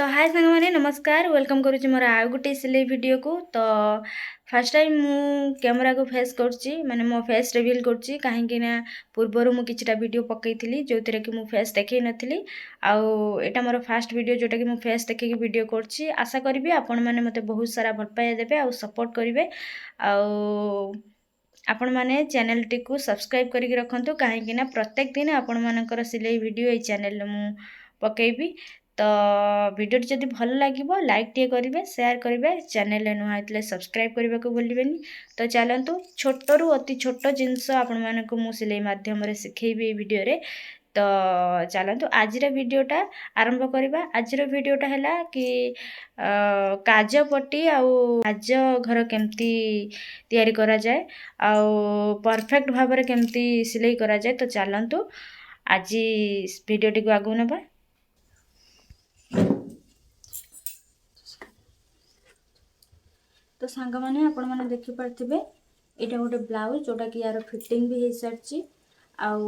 तो हाय सांग मैंने नमस्कार वेलकम करुच्ची मोर आउ गोटे सिलाई वीडियो को। तो फर्स्ट टाइम मु कैमरा को फेस करची माने मो फेस रिवील करची कहीं ना पूर्वर मु किछटा वीडियो पकई थी जो थी कि मु फेस देखई नथली आउ एटा मोर फास्ट वीडियो जोटा कि मु फेस देखी वीडियो करची। आशा करी आपण मैंने मते बहुत सारा भल पाइया देबे आउ सपोर्ट करेंगे आउ आपण मैंने चैनल टी को सब्सक्राइब करके रखंतु कहीं ना प्रत्येक दिन आपण मानकर सिलाई वीडियो ये चैनल मु पकेबी। तो वीडियो जदि भल लगे लाइक टे करेंगे शेयर करेंगे चैनल नुआ होते सब्सक्राइब करने को भूलें। तो चलतु छोटू अति छोट जिनस आपण मानक मु सिलाई मध्यम शिखेबी वीडियो रे। तो चलतु आज वीडियोटा आरंभ करवा। आज वीडियोटा है कि काजपट्टी आउ काज घर केमती तैयारी करा जाए आउ परफेक्ट भाव में केमती सिलाई करा जाए। तो चलतु आज वीडियोटी को आगू नबा। तो सांग मैंने आपण मैंने देखी पार्थिबे एटा गोटे ब्लाउज जोटा कि यार फिटिंग भी हो सारी आउ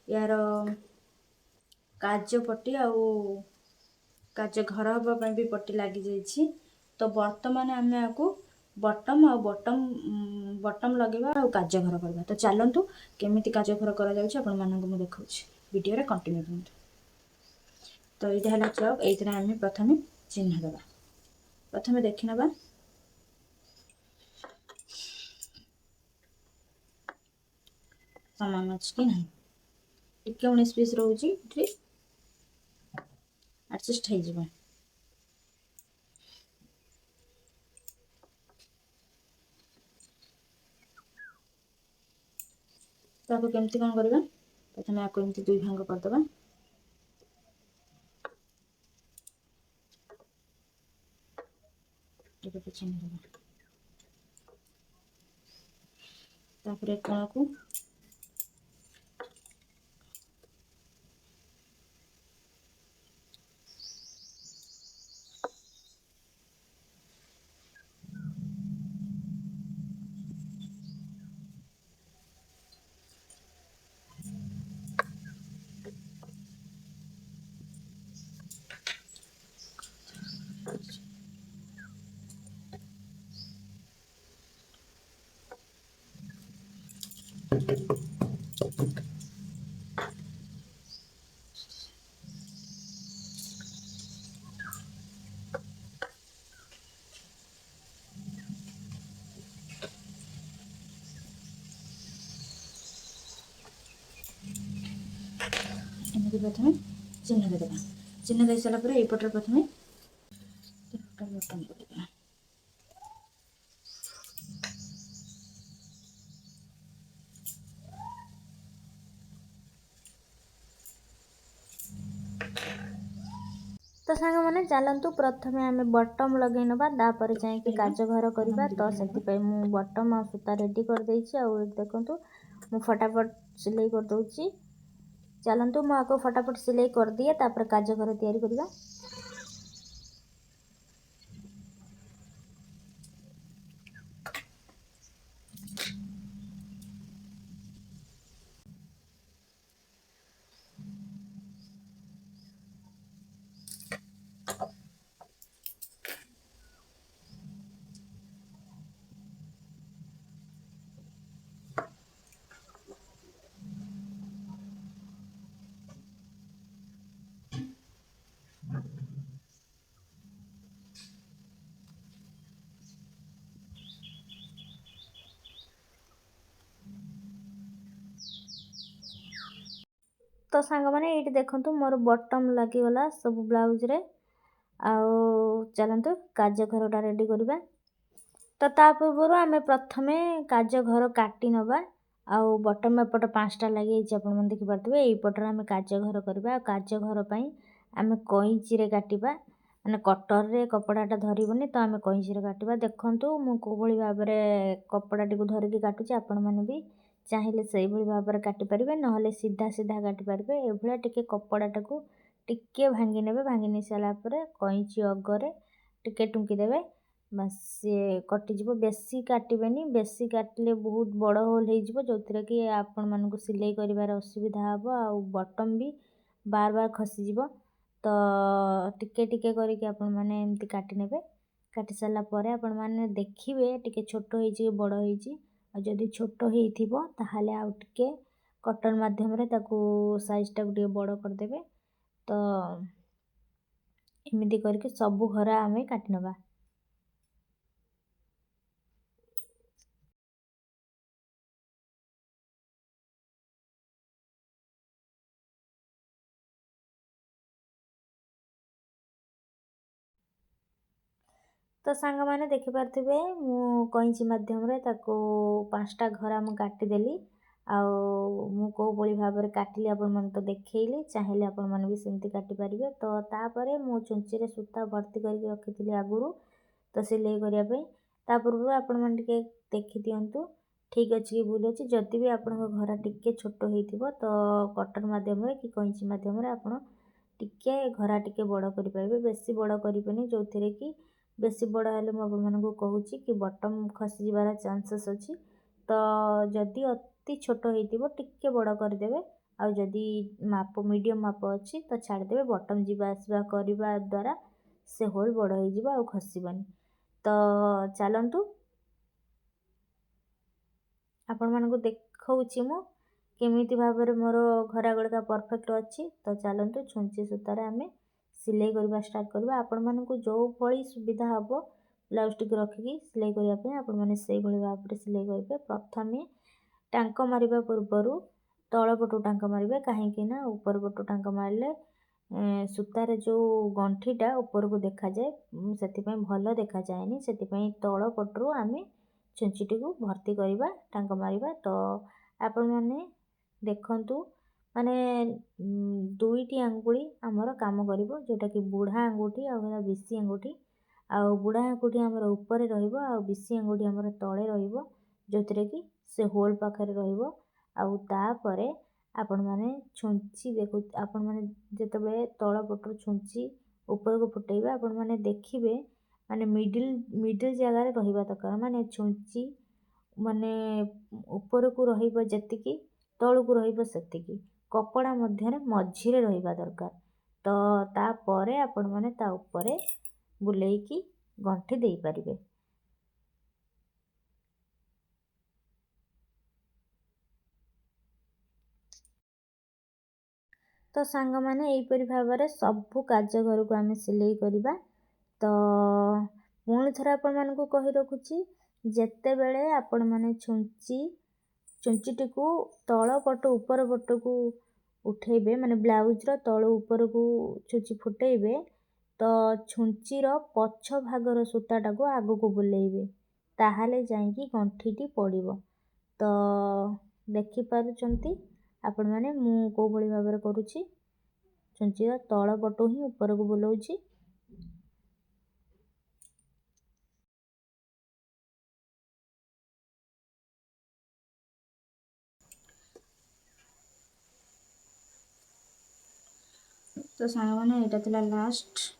यार काज पट्टी आउ काज घर हाँपी भी पट्टी लगी जाइए। तो बर्तमान आम आपको बटम आउ बटम लगेगा आउ काज घर करवा। तो चलतु केमिति काज घर करा जाउछि आपण मानक मु देखाउछि वीडियो रे कंटिन्यू करंतु। तो ये है चौक ये आम प्रथम चिन्ह देवा। प्रथम देखि नबा सामान अच्छी कि ना टे 19 पीस रोचे एडजस्ट हो। तो आपको केमती कौन करवा प्रथम आपको एमती दुई भांग करदे तापर कण को प्रथम चिन्ह देदेबा। चिन्ह दे सारापर यपटे प्रथम बटन करवा। तो सांग मैंने चलतु प्रथम आम बटम लगे नवा तापर जाकि काज घर करवा। तो से मु बटम आ सूता रेडी कर देछि आउ देखु मु फटाफट सिलाई कर दउछि। चलतु मु आको फटाफट सिलाई कर दिए तापर काज घर तैयारी करवा। तो सांग मैंने ये देखु मोर बटम लगिगला सब ब्लाउज रे आउ चलतु काज घरटा रेडी करवा। तो ता पूर्व आम प्रथमे काज घर काटी नवा आउ बटम एपट 5टा लगी आपन देखिपे यपटर आम काज घर करवा। काज घर आम कईची रे काटिबा माने कटर रे कपड़ाटा धरबनी। तो आम कईची रे काटिबा। देखंतु मु कोभली भाव में कपड़ाटी को धरिकी काटुची आपण माने भी चाहिए से भाव में काटिपारे ना सीधा सीधा काटिपारे। ये टिके कपड़ाटा को टिके भांगी ने भांगी नहीं सारापर कईची अगरे टिके टुंकीदेवे बस सी कटिज। बेसी काटबेनी बेसी काटिले बहुत बड़ होल हो जो कि आपण मानक सिलाई कर असुविधा हम आ बटम भी बार बार खसीज। तो टिके टिके करके आपण माने एमती काटी नेबे। काटी सारा ପରେ आपण माने देखिबे टिके छोट होईची कि बड़ होईची। आ जदि छोट हेइथिबो ताहाले आउ टिके कटर माध्यम रे ताकू साइज टाकू टिके बड़ कर देबे। तो एमिति करके सब घरा आमे काटी नबा। तो सांग माने देखि पारथिबे मु कइंची माध्यम रे ताको 5टा घरा मु काटी देली। आउ मु को बळी भाबरे काटिली आपण मन तो देखैली। चाहेले आपण मन भी सेमती काटी परिबे। तो तापरे मु चुंची रे सूता भर्ती करके रखिथिली आगुरु तो सिलाई करिया पई। ता पूर्व आपण मन टिके देखि दियंतु ठीक अछि कि भूल अछि। जदि भी आपण घर टिके छोट हेइथिबो तो कटर माध्यम रे कि कइंची माध्यम रे आपण टिके घरा टिके बड़ करि परिबे। बेसी बड़ करिबेनी जोथिरे कि बेसी बड़ हेले मु आपण मानकु कहूची कि बटम खसी जिबार चांसेस अछि। तो जदि अति छोट हेइथिबो टिके बड़ कर देबे। आ जदि माप मीडियम माप अछि तो छाड़ देबे। बटम जिबा आसबा करबा द्वारा से होल बड़ होई जिबा आ खसीबानी। तो चलंतु आपण मानकु देखौची मु केमिति भाबरे मोर घरा गळका परफेक्ट अछि। तो चलंतु छुंची सूतारे आमे सिलाई करबा स्टार्ट करबा। आपण मानकु जो भली सुविधा हबो ब्लाउज टिक रखिकी सिलाई करिया पे आपण माने सेई भली भाबरे सिलाई करबे। प्रथमे टांको मारिबा पूर्वरु तळ पटु टांको मारिबे। काहे कि ना ऊपर पटु टांको मारले सूतारे जो गंठीटा ऊपर को देखा जाए सेति पई भलो देखा जाएनी। सेति पई तळ पटु आमे छुंचीटिकु भर्ती करबा टांको मारिबा। तो आपण माने देखंतु माने दुईटी आंगुली हमर काम करिवो जोटा कि बुढ़ा आंगुठी आ बिसी आंगुठी। आ बुढ़ा आंगुठी हमर ऊपर रहिबो आ बिसी आंगुठी हमर तळे रहिबो जोथिरे कि से होल पाखरे रहिबो। आ तापरे आपण माने छुंची देखु आपण माने जेतबे तळ पटु छुंची ऊपर को फुटेबा आपण माने देखिबे माने मिडिल जगह रे रहिबा दरकार। माने छुंची माने ऊपर को रहिबो जतिकी तळ को रहिबो सेतिकी कपड़ा मध्य रे मझी रे रहिबा दरकार। तो ता परे आपण माने ता ऊपरे बुलेइकी गंठी देई परिबे। तो सांग माने एई परि भाबरे सब कार्य घर को आमे सिलाई करिबा। तो पुणी थरा आपण मानकु कहि रखुची जेते बेले आपण माने छुंचीटिकु तळ पटु ऊपर पटु उठेबे माने ब्लाउज रो तळ ऊपर को छुंची फुटेबे। तो छुंची रो पछ भागर सूताटा को आगु को बुलेइबे ताहाले जाईकी गंठीटी पड़िबो। तो देखि पारुचंती आपण माने मु को भली भाबरे करूची छुंची रो तळ पटु ही ऊपर को बुलाउची। तो सांग माने एटा थिला लास्ट।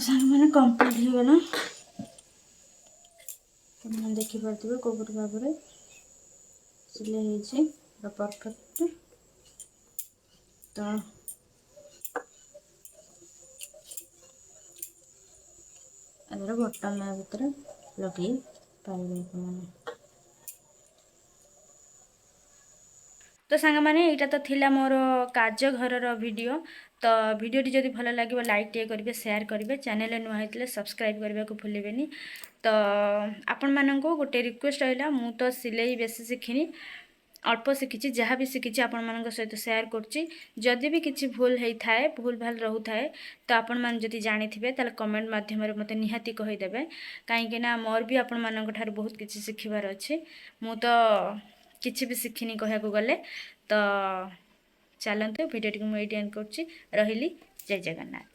ସାଙ୍ଗମାନେ କମ୍ପ୍ଲିଟ୍ ହେଇଗଲା। तुम देखिपे कोपरी भाव में सिलाई परफेक्ट। तो बटन भितर लगे पारे। तो सांग मैंने यहाँ तो थिला मोर कार्य घर वीडियो। तो वीडियोटी जदि भल लगे लाइक टे करेंगे, शेयर करेंगे, चैनल नुआ होते सब्सक्राइब करने को भूलें। तो आपण मानू गोटे रिक्वेस्ट रहा, मु तो सिलाई बेसी शिखिनी, अल्प शिखी, जहाँ भी शिखी आपण मान सहित शेयर करुँची। भी किसी भूल होता है, भूल भाल रोए तो आपण मैंने जदि जानी थे कमेंट मध्यम मत निहाती कहीदेवे, कहीं मोर भी आपण मान बहुत किसी शिखबार अच्छे। मु तो किसी भी शिखिनी कहूँ गले। तो चलते भिडियो मुझे एंड कर रही। जय जगन्नाथ।